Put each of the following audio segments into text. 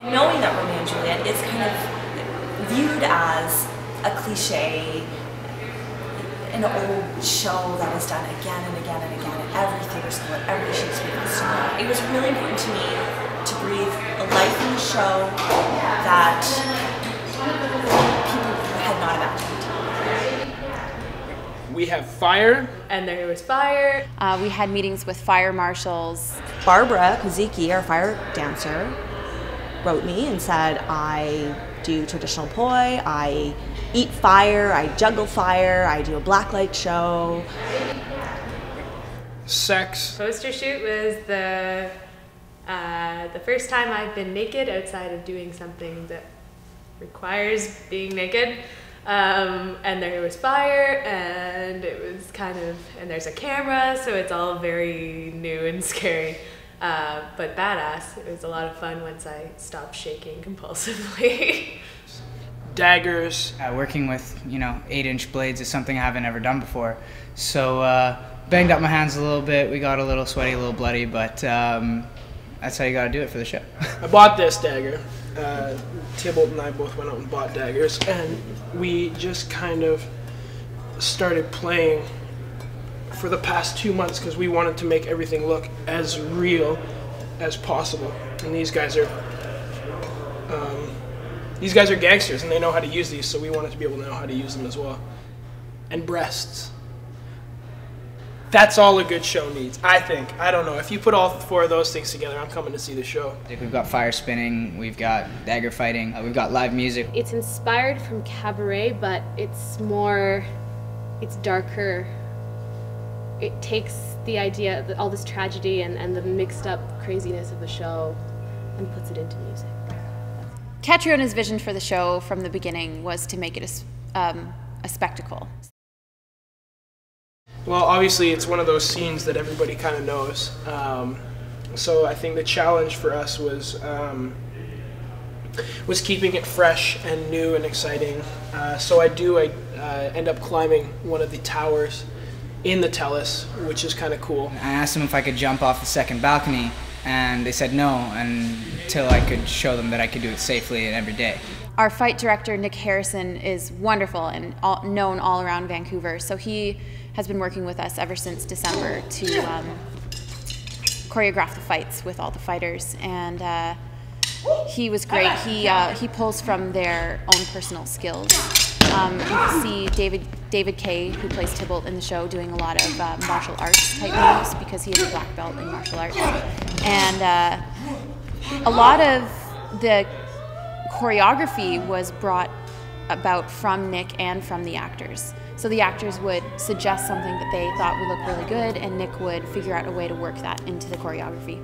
Knowing that Romeo and Juliet is kind of viewed as a cliche, an old show that was done again and again and again at every theatre school, at every Shakespeare festival, it was really important to me to breathe a life in the show that people had not imagined. We have fire. And there was fire. We had meetings with fire marshals. Barbara Kozicki, our fire dancer, wrote me and said, I do traditional poi, I eat fire, I juggle fire, I do a blacklight show. Sex. Poster shoot was the first time I've been naked outside of doing something that requires being naked. And there was fire, and it was and there's a camera, so it's all very new and scary. But badass. It was a lot of fun once I stopped shaking compulsively. Daggers. Working with, 8-inch blades is something I haven't ever done before. So banged up my hands a little bit. We got a little sweaty, a little bloody, but that's how you gotta do it for the show. I bought this dagger. Tybalt and I both went out and bought daggers, and we just kind of started playing for the past 2 months because we wanted to make everything look as real as possible. And these guys are gangsters, and they know how to use these, so we wanted to be able to know how to use them as well. And breasts. That's all a good show needs, I think. I don't know. If you put all 4 of those things together, I'm coming to see the show. We've got fire spinning, we've got dagger fighting, we've got live music. It's inspired from cabaret, but it's darker. It takes the idea, all this tragedy and the mixed up craziness of the show and puts it into music. Catriona's vision for the show from the beginning was to make it a spectacle. Well, obviously it's one of those scenes that everybody kind of knows. So I think the challenge for us was keeping it fresh and new and exciting. So I end up climbing one of the towers in the Tellus, which is kind of cool. I asked them if I could jump off the second balcony, and they said no until I could show them that I could do it safely and every day. Our fight director, Nick Harrison, is wonderful and known all around Vancouver, so he has been working with us ever since December to choreograph the fights with all the fighters, and he was great. He pulls from their own personal skills. You can see David Kay, who plays Tybalt in the show, doing a lot of martial arts type moves because he is a black belt in martial arts. And a lot of the choreography was brought about from Nick and from the actors. So the actors would suggest something that they thought would look really good, and Nick would figure out a way to work that into the choreography.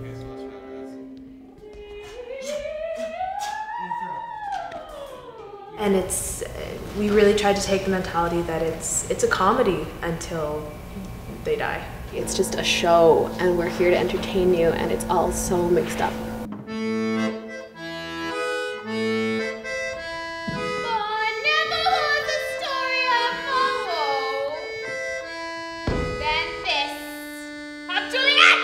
And we really tried to take the mentality that it's a comedy until they die. It's just a show, and we're here to entertain you, and it's all so mixed up. Juliet!